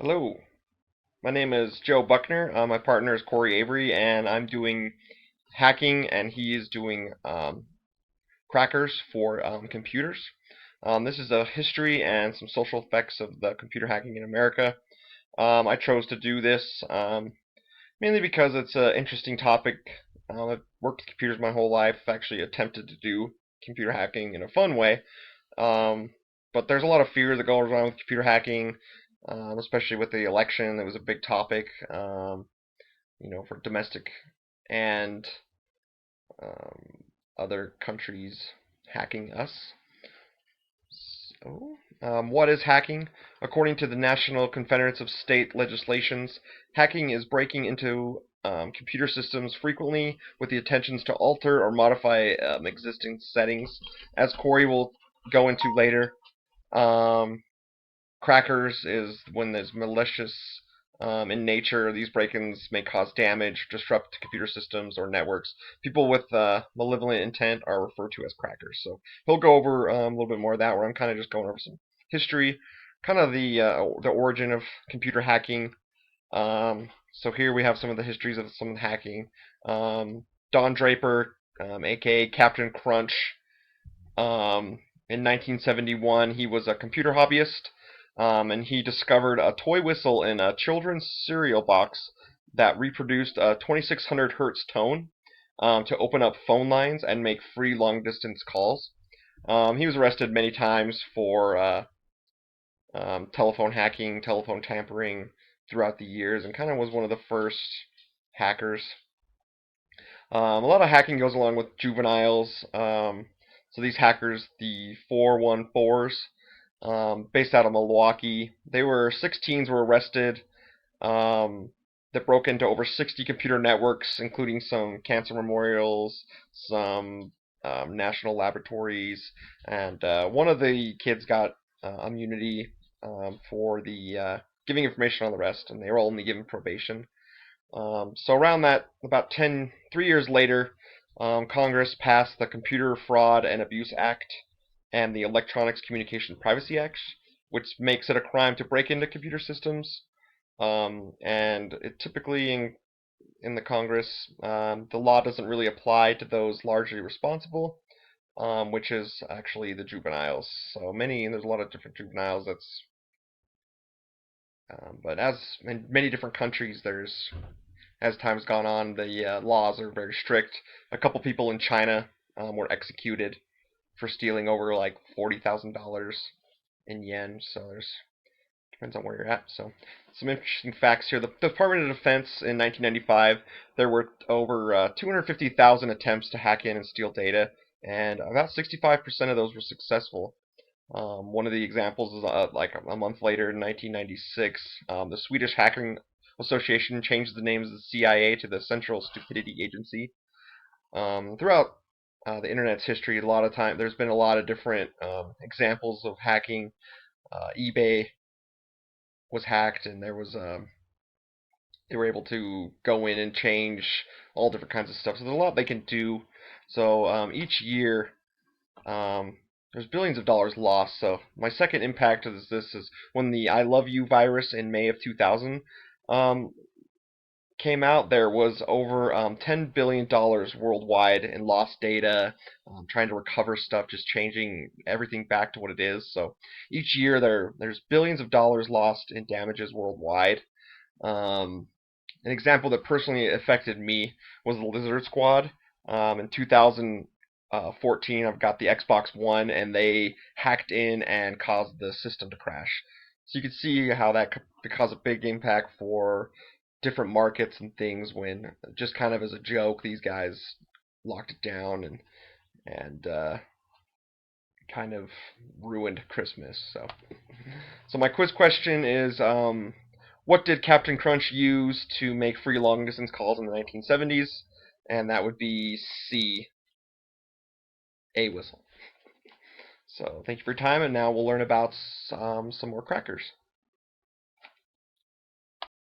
Hello, my name is Joe Buckner. My partner is Corey Avery, and I'm doing hacking, and he is doing crackers for computers. This is a history and some social effects of the computer hacking in America. I chose to do this mainly because it's an interesting topic. I've worked with computers my whole life. I've actually attempted to do computer hacking in a fun way, um, but there's a lot of fear that goes around with computer hacking, especially with the election. It was a big topic, for domestic and um, other countries hacking us. What is hacking? According to the National Confederates of State Legislations, hacking is breaking into computer systems frequently with the intentions to alter or modify existing settings. As Corey will go into later, um, crackers is when there's malicious in nature. These break-ins may cause damage, disrupt computer systems or networks. People with malevolent intent are referred to as crackers. So he'll go over a little bit more of that, where I'm kind of just going over some history, kind of the origin of computer hacking. So here we have some of the histories of some of the hacking. Don Draper, aka Captain Crunch, in 1971, he was a computer hobbyist, and he discovered a toy whistle in a children's cereal box that reproduced a 2600 hertz tone to open up phone lines and make free long distance calls. He was arrested many times for telephone hacking, telephone tampering throughout the years, and kind of was one of the first hackers. A lot of hacking goes along with juveniles. So these hackers, the 414s, based out of Milwaukee, they were 16s were arrested. Um, that broke into over 60 computer networks, including some cancer memorials, some national laboratories, and one of the kids got immunity for the giving information on the rest, and they were only given probation. So around that, about 3 years later, Congress passed the Computer Fraud and Abuse Act and the Electronics Communication Privacy Act, which makes it a crime to break into computer systems. And it typically in the Congress, the law doesn't really apply to those largely responsible, which is actually the juveniles. So there's a lot of different juveniles. But as in many different countries, as time's gone on, the laws are very strict. A couple people in China were executed for stealing over like $40,000 in yen. So there's depends on where you're at. So some interesting facts here. The Department of Defense in 1995, there were over 250,000 attempts to hack in and steal data, and about 65% of those were successful. One of the examples is like a month later in 1996, the Swedish Hacking Association changed the names of the CIA to the Central Stupidity Agency. Throughout the internet's history, a lot of time there's been a lot of different examples of hacking. eBay was hacked, and they were able to go in and change all different kinds of stuff. So there's a lot they can do. So each year, there's billions of dollars lost. So my second impact of this is when the I Love You virus in May of 2000 um, came out. There was over $10 billion worldwide in lost data, trying to recover stuff, just changing everything back to what it is. So each year there's billions of dollars lost in damages worldwide. Um, an example that personally affected me was the Lizard Squad. In 2014, I've got the Xbox One, and they hacked in and caused the system to crash. So you can see how that could cause a big impact for different markets and things when just kind of as a joke, these guys locked it down and kind of ruined Christmas. So my quiz question is, what did Captain Crunch use to make free long distance calls in the 1970s? And that would be C, a whistle. So thank you for your time, and now we'll learn about some more crackers.